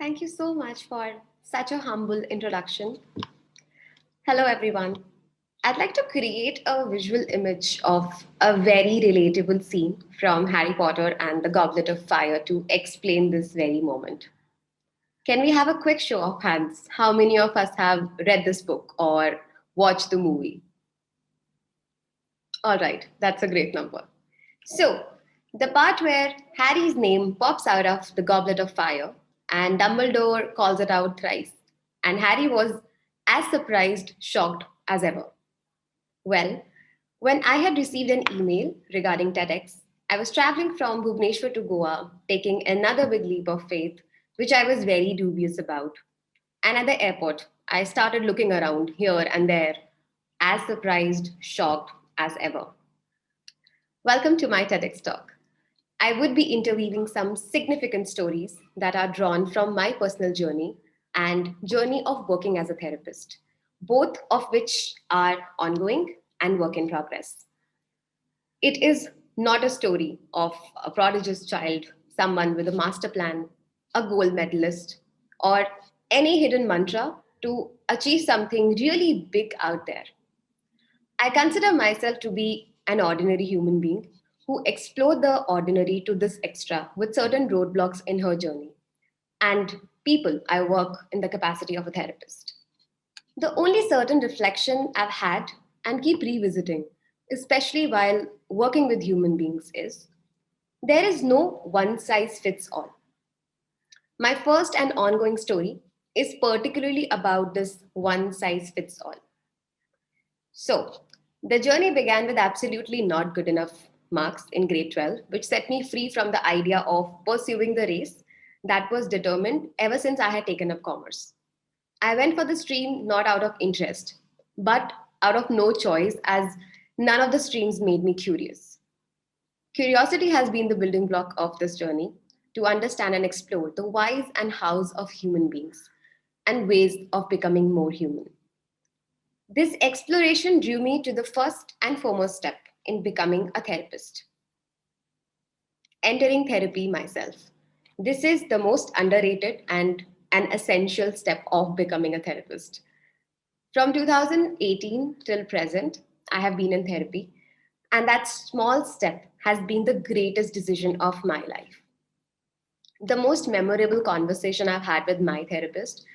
Thank you so much for such a humble introduction. Hello, everyone. I'd like to create a visual image of a very relatable scene from Harry Potter and the Goblet of Fire to explain this very moment. Can we have a quick show of hands? How many of us have read this book or watched the movie? All right, that's a great number. So, the part where Harry's name pops out of the Goblet of Fire and Dumbledore calls it out thrice, and Harry was as surprised, shocked as ever. Well, when I had received an email regarding TEDx, I was traveling from Bhubaneswar to Goa, taking another big leap of faith, which I was very dubious about. And at the airport, I started looking around here and there, as surprised, shocked as ever. Welcome to my TEDx talk. I would be interweaving some significant stories that are drawn from my personal journey and journey of working as a therapist, both of which are ongoing and work in progress. It is not a story of a prodigious child, someone with a master plan, a gold medalist, or any hidden mantra to achieve something really big out there. I consider myself to be an ordinary human being who explored the ordinary to this extra with certain roadblocks in her journey. And people, I work in the capacity of a therapist. The only certain reflection I've had and keep revisiting, especially while working with human beings, is there is no one size fits all. My first and ongoing story is particularly about this one size fits all. So, the journey began with absolutely not good enough marks in grade 12, which set me free from the idea of pursuing the race that was determined ever since I had taken up commerce. I went for the stream not out of interest, but out of no choice, as none of the streams made me curious. Curiosity has been the building block of this journey to understand and explore the whys and hows of human beings and ways of becoming more human. This exploration drew me to the first and foremost step in becoming a therapist, entering therapy myself. This is the most underrated and an essential step of becoming a therapist. From 2018 till present, I have been in therapy, and that small step has been the greatest decision of my life. The most memorable conversation I've had with my therapist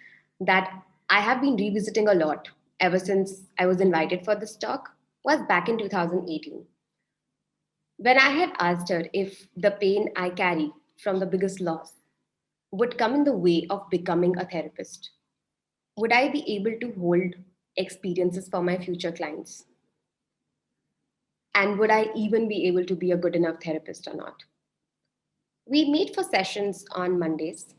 that I have been revisiting a lot ever since I was invited for this talk was back in 2018 when I had asked her if the pain I carry from the biggest loss would come in the way of becoming a therapist. Would I be able to hold experiences for my future clients? And would I even be able to be a good enough therapist or not? We meet for sessions on Mondays.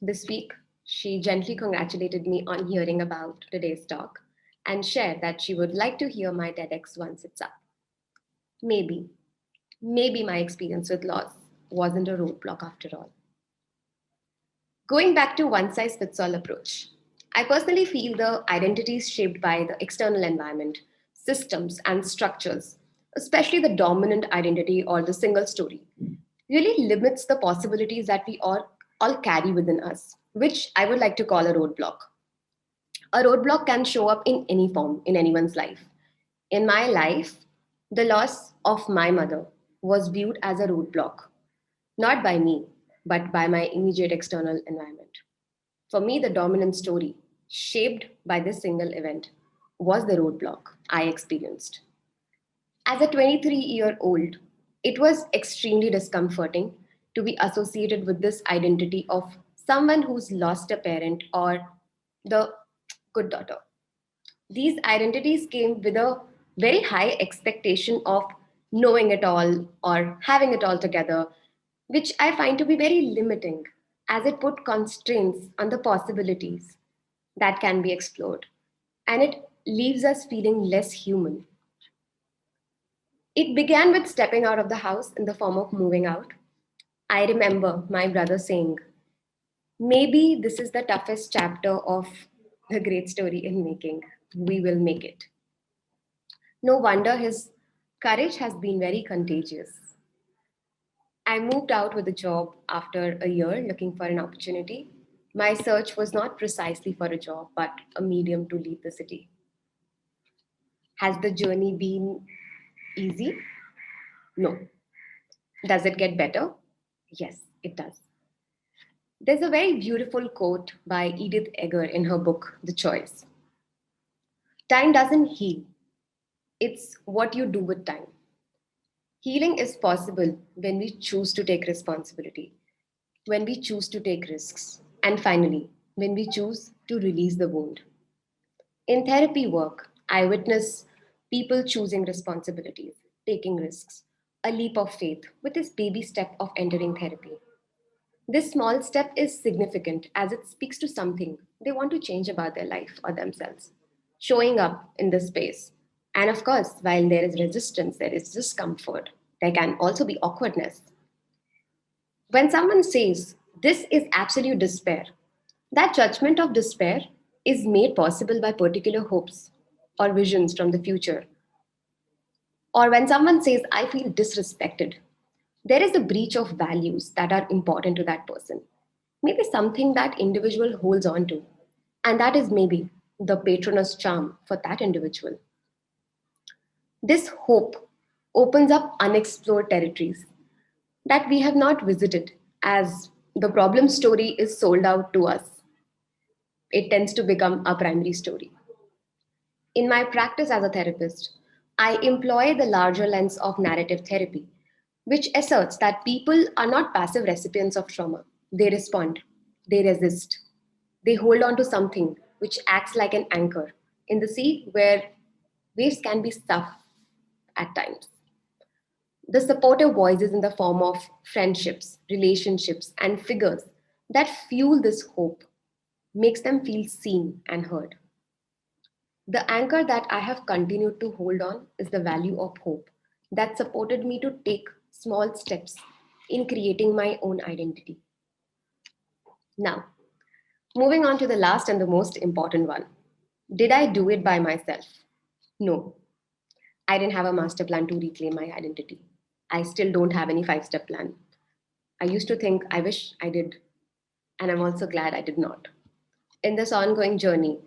This week, she gently congratulated me on hearing about today's talk and shared that she would like to hear my TEDx once it's up. Maybe, maybe my experience with loss wasn't a roadblock after all. Going back to one size fits all approach, I personally feel the identities shaped by the external environment, systems, and structures, especially the dominant identity or the single story, really limits the possibilities that we all carry within us, which I would like to call a roadblock. A roadblock can show up in any form in anyone's life. In my life, the loss of my mother was viewed as a roadblock, not by me, but by my immediate external environment. For me, the dominant story, shaped by this single event, was the roadblock I experienced. As a 23-year-old, it was extremely discomforting to be associated with this identity of someone who's lost a parent or the good daughter. These identities came with a very high expectation of knowing it all or having it all together, which I find to be very limiting as it put constraints on the possibilities that can be explored. And it leaves us feeling less human. It began with stepping out of the house in the form of moving out. I remember my brother saying, maybe this is the toughest chapter of the great story in making. We will make it. No wonder his courage has been very contagious. I moved out with a job after a year looking for an opportunity. My search was not precisely for a job, but a medium to leave the city. Has the journey been easy? No. Does it get better? Yes, it does. There's a very beautiful quote by Edith Eger in her book, The Choice. Time doesn't heal, it's what you do with time. Healing is possible when we choose to take responsibility, when we choose to take risks, and finally, when we choose to release the wound. In therapy work, I witness people choosing responsibilities, taking risks, a leap of faith with this baby step of entering therapy. This small step is significant as it speaks to something they want to change about their life or themselves. Showing up in this space. And of course, while there is resistance, there is discomfort. There can also be awkwardness. When someone says, "This is absolute despair," that judgment of despair is made possible by particular hopes or visions from the future. Or when someone says, "I feel disrespected," there is a breach of values that are important to that person. Maybe something that individual holds on to. And that is maybe the patronus charm for that individual. This hope opens up unexplored territories that we have not visited as the problem story is sold out to us. It tends to become a primary story. In my practice as a therapist, I employ the larger lens of narrative therapy, which asserts that people are not passive recipients of trauma. They respond, they resist, they hold on to something which acts like an anchor in the sea where waves can be tough at times. The supportive voices in the form of friendships, relationships, and figures that fuel this hope makes them feel seen and heard. The anchor that I have continued to hold on is the value of hope that supported me to take small steps in creating my own identity. Now, moving on to the last and the most important one. Did I do it by myself? No, I didn't have a master plan to reclaim my identity. I still don't have any 5 step plan. I used to think I wish I did, and I'm also glad I did not. In this ongoing journey,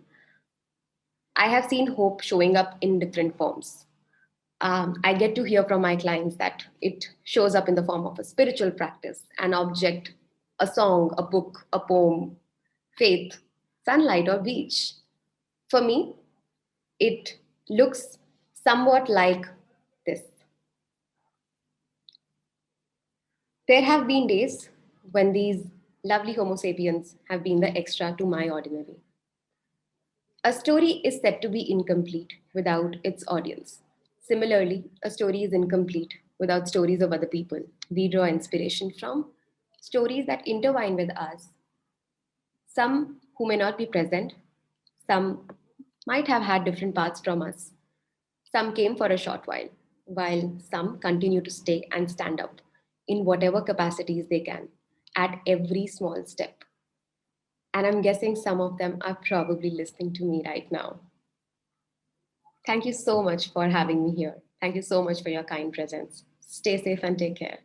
I have seen hope showing up in different forms. I get to hear from my clients that it shows up in the form of a spiritual practice, an object, a song, a book, a poem, faith, sunlight, or beach. For me, it looks somewhat like this. There have been days when these lovely Homo sapiens have been the extra to my ordinary. A story is said to be incomplete without its audience. Similarly, a story is incomplete without stories of other people. We draw inspiration from stories that intertwine with us, some who may not be present, some might have had different paths from us. Some came for a short while some continue to stay and stand up in whatever capacities they can at every small step. And I'm guessing some of them are probably listening to me right now. Thank you so much for having me here. Thank you so much for your kind presence. Stay safe and take care.